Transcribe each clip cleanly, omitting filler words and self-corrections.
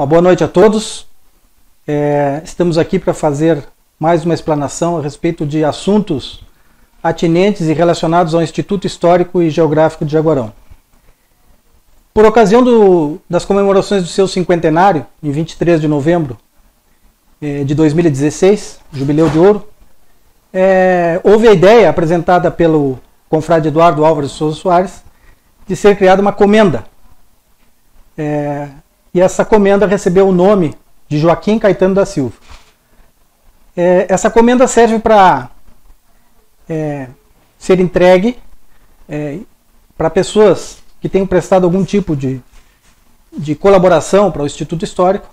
Uma boa noite a todos. Estamos aqui para fazer mais uma explanação a respeito de assuntos atinentes e relacionados ao Instituto Histórico e Geográfico de Jaguarão. Por ocasião das comemorações do seu cinquentenário, em 23 de novembro de 2016, Jubileu de Ouro, houve a ideia apresentada pelo confrade Eduardo Álvares de Souza Soares de ser criada uma comenda. E essa comenda recebeu o nome de Joaquim Caetano da Silva. Essa comenda serve para ser entregue para pessoas que tenham prestado algum tipo de colaboração para o Instituto Histórico,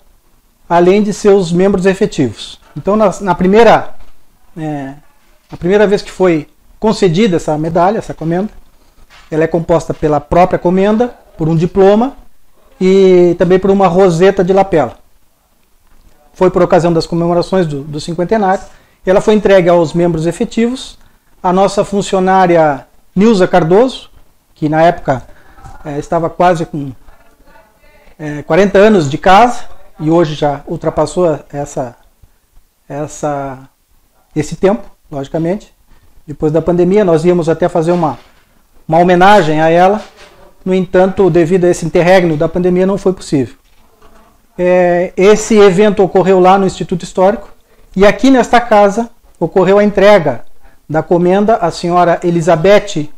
além de seus membros efetivos. Então, na primeira vez que foi concedida essa medalha, essa comenda, ela é composta pela própria comenda, por um diploma e também por uma roseta de lapela. Foi por ocasião das comemorações do cinquentenário. Ela foi entregue aos membros efetivos, a nossa funcionária Nilza Cardoso, que na época estava quase com 40 anos de casa e hoje já ultrapassou esse tempo, logicamente. Depois da pandemia, nós íamos até fazer uma homenagem a ela. No entanto, devido a esse interregno da pandemia, não foi possível. Esse evento ocorreu lá no Instituto Histórico e aqui nesta casa ocorreu a entrega da comenda à senhora Elizabeth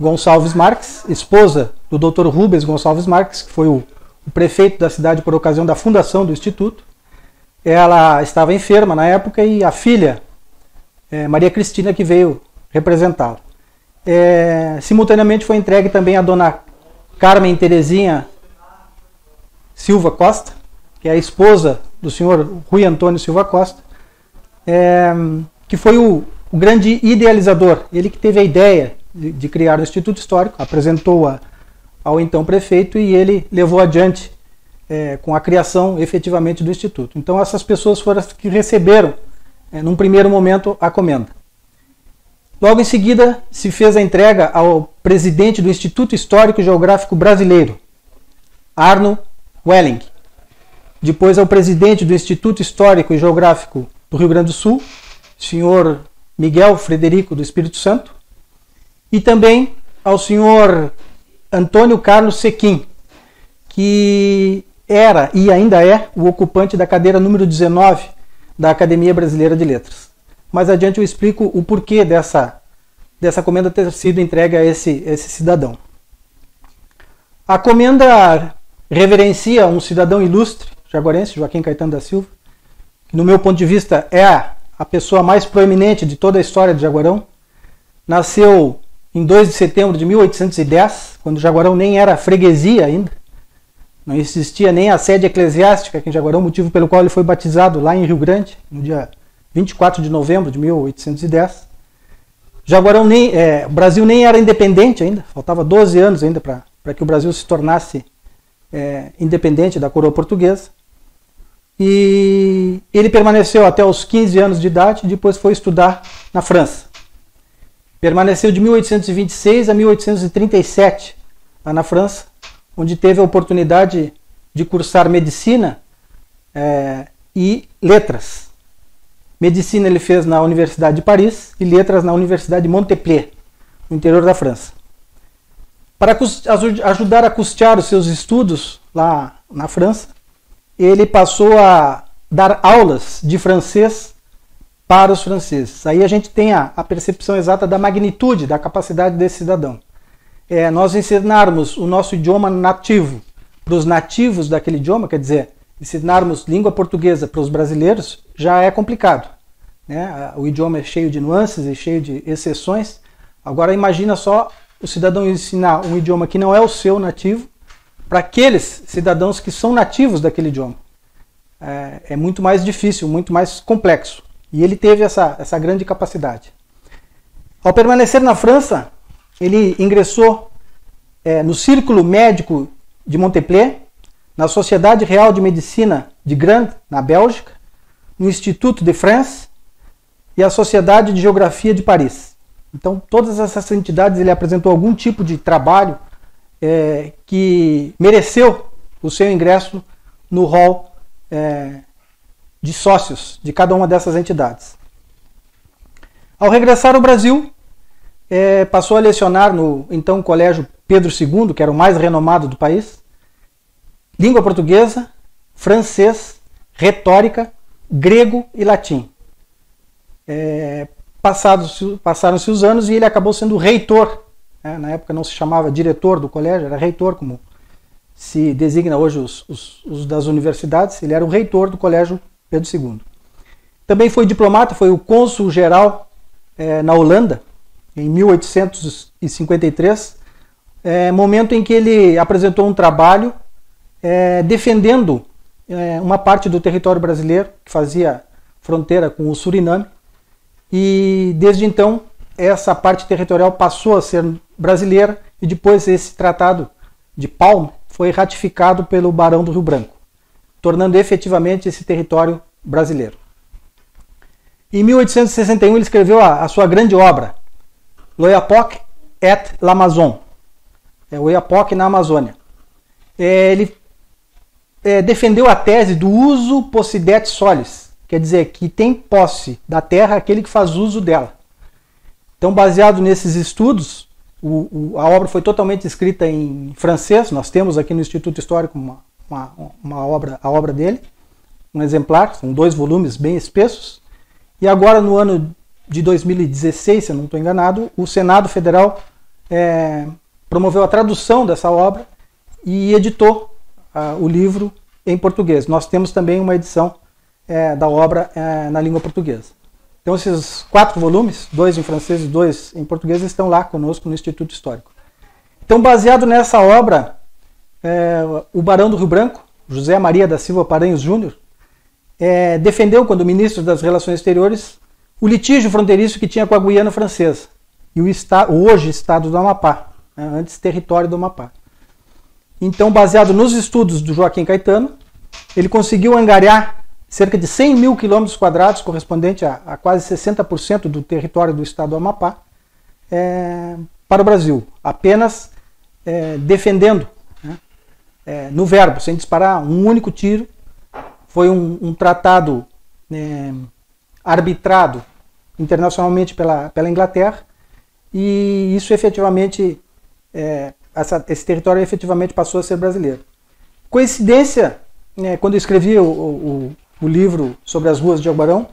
Gonçalves Marques, esposa do Dr. Rubens Gonçalves Marques, que foi o prefeito da cidade por ocasião da fundação do Instituto. Ela estava enferma na época e a filha, Maria Cristina, que veio representá-la. Simultaneamente foi entregue também a dona Carmen Terezinha Silva Costa, que é a esposa do senhor Rui Antônio Silva Costa, que foi o grande idealizador, ele que teve a ideia de criar o Instituto Histórico, apresentou-a ao então prefeito e ele levou adiante com a criação efetivamente do Instituto. Então essas pessoas foram as que receberam, num primeiro momento, a comenda. Logo em seguida se fez a entrega ao presidente do Instituto Histórico e Geográfico Brasileiro, Arno Welling. Depois ao presidente do Instituto Histórico e Geográfico do Rio Grande do Sul, senhor Miguel Frederico do Espírito Santo, e também ao senhor Antônio Carlos Sequim, que era e ainda é o ocupante da cadeira número 19 da Academia Brasileira de Letras. Mais adiante eu explico o porquê dessa comenda ter sido entregue a esse cidadão. A comenda reverencia um cidadão ilustre, jaguarense, Joaquim Caetano da Silva, que no meu ponto de vista é a pessoa mais proeminente de toda a história de Jaguarão. Nasceu em 2 de setembro de 1810, quando Jaguarão nem era freguesia ainda. Não existia nem a sede eclesiástica aqui em Jaguarão, motivo pelo qual ele foi batizado lá em Rio Grande, no dia 24 de novembro de 1810. Jaguarão o Brasil nem era independente ainda, faltava 12 anos ainda para que o Brasil se tornasse independente da coroa portuguesa. E ele permaneceu até os 15 anos de idade e depois foi estudar na França. Permaneceu de 1826 a 1837 lá na França, onde teve a oportunidade de cursar medicina e letras. Medicina ele fez na Universidade de Paris e letras na Universidade de Montpellier, no interior da França. Para ajudar a custear os seus estudos lá na França, ele passou a dar aulas de francês para os franceses. Aí a gente tem a percepção exata da magnitude, da capacidade desse cidadão. Nós ensinarmos o nosso idioma nativo para os nativos daquele idioma, quer dizer, ensinarmos língua portuguesa para os brasileiros, já é complicado, né? O idioma é cheio de nuances e cheio de exceções. Agora imagina só o cidadão ensinar um idioma que não é o seu nativo para aqueles cidadãos que são nativos daquele idioma. É muito mais difícil, muito mais complexo. E ele teve essa grande capacidade. Ao permanecer na França, ele ingressou no Círculo Médico de Montpellier, na Sociedade Real de Medicina de Gand, na Bélgica, no Instituto de France e a Sociedade de Geografia de Paris. Então, todas essas entidades ele apresentou algum tipo de trabalho que mereceu o seu ingresso no hall de sócios de cada uma dessas entidades. Ao regressar ao Brasil, passou a lecionar no então Colégio Pedro II, que era o mais renomado do país, língua portuguesa, francês, retórica, grego e latim. Passaram-se os anos e ele acabou sendo reitor. Na época não se chamava diretor do colégio, era reitor, como se designa hoje os das universidades. Ele era o reitor do Colégio Pedro II. Também foi diplomata, foi o cônsul-geral na Holanda, em 1853, momento em que ele apresentou um trabalho defendendo uma parte do território brasileiro, que fazia fronteira com o Suriname, e desde então essa parte territorial passou a ser brasileira, e depois esse tratado de Palma foi ratificado pelo Barão do Rio Branco, tornando efetivamente esse território brasileiro. Em 1861 ele escreveu a sua grande obra, L'Oyapock et l'Amazon, o Oiapoque na Amazônia. Ele defendeu a tese do uso possidet solis, quer dizer, que tem posse da terra aquele que faz uso dela. Então, baseado nesses estudos, a obra foi totalmente escrita em francês. Nós temos aqui no Instituto Histórico a obra dele, um exemplar, são 2 volumes bem espessos. E agora, no ano de 2016, se eu não estou enganado, o Senado Federal promoveu a tradução dessa obra e editou o livro em português. Nós temos também uma edição da obra na língua portuguesa. Então esses 4 volumes, 2 em francês e 2 em português, estão lá conosco no Instituto Histórico. Então, baseado nessa obra, o Barão do Rio Branco, José Maria da Silva Paranhos Júnior, defendeu, quando ministro das Relações Exteriores, o litígio fronteiriço que tinha com a Guiana Francesa e o hoje Estado do Amapá, antes território do Amapá. Então, baseado nos estudos do Joaquim Caetano, ele conseguiu angariar cerca de 100 mil quilômetros quadrados, correspondente a quase 60% do território do Estado do Amapá, para o Brasil, apenas defendendo, no verbo, sem disparar um único tiro. Foi um tratado arbitrado internacionalmente pela Inglaterra, e isso efetivamente, esse território efetivamente passou a ser brasileiro. Coincidência, quando eu escrevi o livro sobre as ruas de Jaguarão,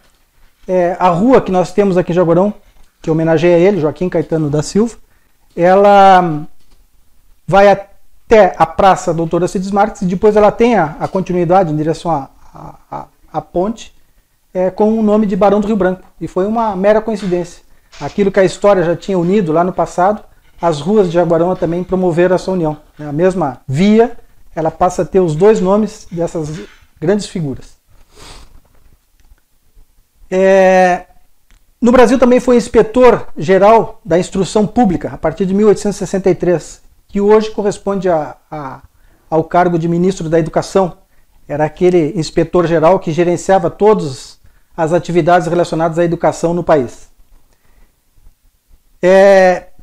a rua que nós temos aqui em Jaguarão, que homenageia ele, Joaquim Caetano da Silva, ela vai até a Praça Doutor Alcides Marques, e depois ela tem a continuidade em direção à ponte, com o nome de Barão do Rio Branco. E foi uma mera coincidência. Aquilo que a história já tinha unido lá no passado, as ruas de Jaguarão também promoveram essa união. A mesma via, ela passa a ter os 2 nomes dessas grandes figuras. No Brasil também foi inspetor-geral da Instrução Pública, a partir de 1863, que hoje corresponde ao cargo de ministro da Educação. Era aquele inspetor-geral que gerenciava todas as atividades relacionadas à educação no país.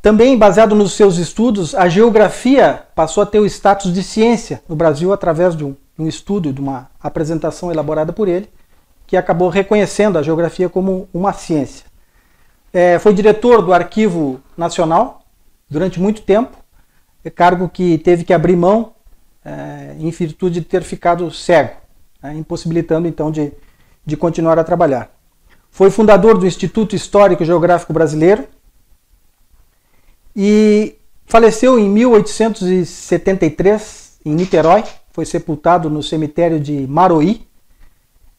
Também, baseado nos seus estudos, a geografia passou a ter o status de ciência no Brasil através de um estudo, de uma apresentação elaborada por ele, que acabou reconhecendo a geografia como uma ciência. Foi diretor do Arquivo Nacional durante muito tempo, cargo que teve que abrir mão em virtude de ter ficado cego, impossibilitando então de continuar a trabalhar. Foi fundador do Instituto Histórico e Geográfico Brasileiro e faleceu em 1873 em Niterói, foi sepultado no cemitério de Maroí.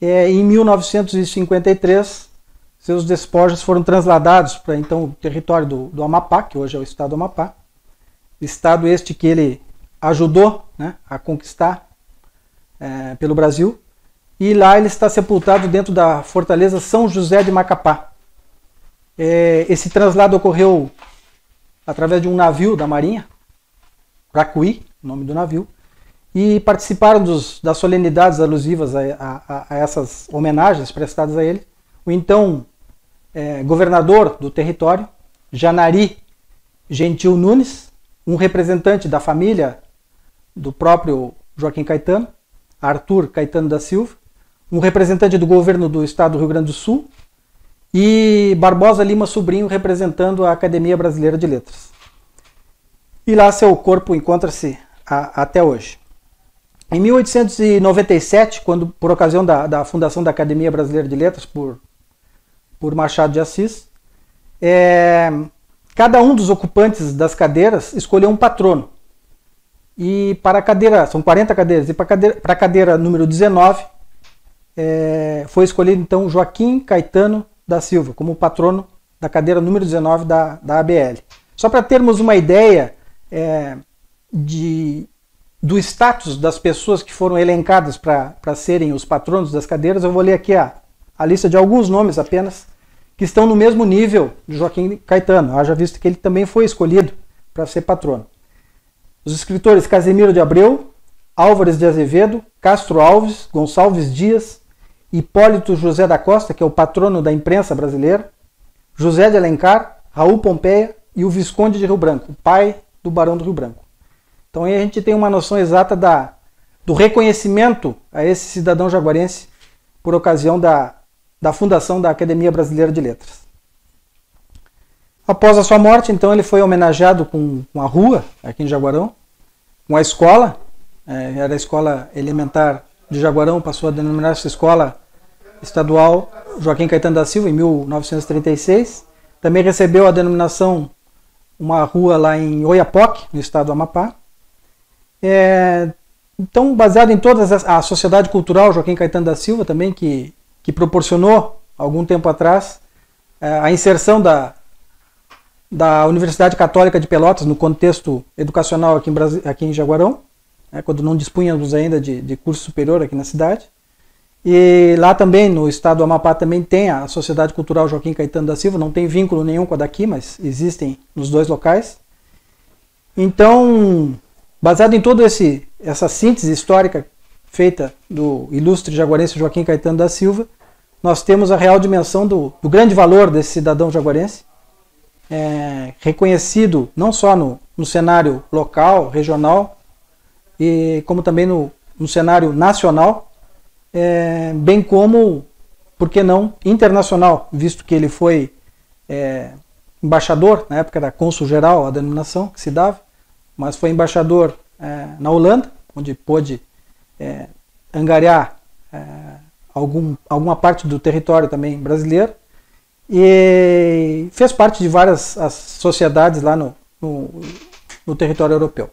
Em 1953, seus despojos foram transladados para então o território do Amapá, que hoje é o Estado do Amapá, estado este que ele ajudou a conquistar pelo Brasil, e lá ele está sepultado dentro da Fortaleza São José de Macapá. Esse traslado ocorreu através de um navio da Marinha, Racuí, o nome do navio, e participaram das solenidades alusivas a essas homenagens prestadas a ele o então governador do território, Janari Gentil Nunes, um representante da família do próprio Joaquim Caetano, Arthur Caetano da Silva, um representante do governo do estado do Rio Grande do Sul, e Barbosa Lima Sobrinho representando a Academia Brasileira de Letras. E lá seu corpo encontra-se até hoje. Em 1897, quando, por ocasião da fundação da Academia Brasileira de Letras por Machado de Assis, cada um dos ocupantes das cadeiras escolheu um patrono. E para a cadeira, são 40 cadeiras, e para a cadeira número 19, foi escolhido então Joaquim Caetano da Silva como patrono da cadeira número 19 da ABL. Só para termos uma ideia do status das pessoas que foram elencadas para serem os patronos das cadeiras, eu vou ler aqui a lista de alguns nomes apenas, que estão no mesmo nível de Joaquim Caetano, haja visto que ele também foi escolhido para ser patrono. Os escritores Casimiro de Abreu, Álvares de Azevedo, Castro Alves, Gonçalves Dias, Hipólito José da Costa, que é o patrono da imprensa brasileira, José de Alencar, Raul Pompeia e o Visconde de Rio Branco, o pai do Barão do Rio Branco. Então aí a gente tem uma noção exata do reconhecimento a esse cidadão jaguarense por ocasião da fundação da Academia Brasileira de Letras. Após a sua morte, então, ele foi homenageado com a rua, aqui em Jaguarão, com a escola, era a escola elementar de Jaguarão, passou a denominar-se Escola Estadual Joaquim Caetano da Silva, em 1936. Também recebeu a denominação uma rua lá em Oiapoque, no estado do Amapá. Então, baseado em toda a Sociedade Cultural Joaquim Caetano da Silva, também, que proporcionou, algum tempo atrás, a inserção da Universidade Católica de Pelotas no contexto educacional aqui em Jaguarão, quando não dispunhamos ainda de curso superior aqui na cidade. E lá também, no estado do Amapá, também tem a Sociedade Cultural Joaquim Caetano da Silva, não tem vínculo nenhum com a daqui, mas existem nos dois locais. Então, baseado em toda essa síntese histórica feita do ilustre jaguarense Joaquim Caetano da Silva, nós temos a real dimensão do grande valor desse cidadão jaguarense, reconhecido não só no cenário local, regional, como também no cenário nacional, bem como, por que não, internacional, visto que ele foi embaixador, na época era cônsul-geral a denominação que se dava, mas foi embaixador na Holanda, onde pôde angariar alguma parte do território também brasileiro, e fez parte de várias sociedades lá no território europeu.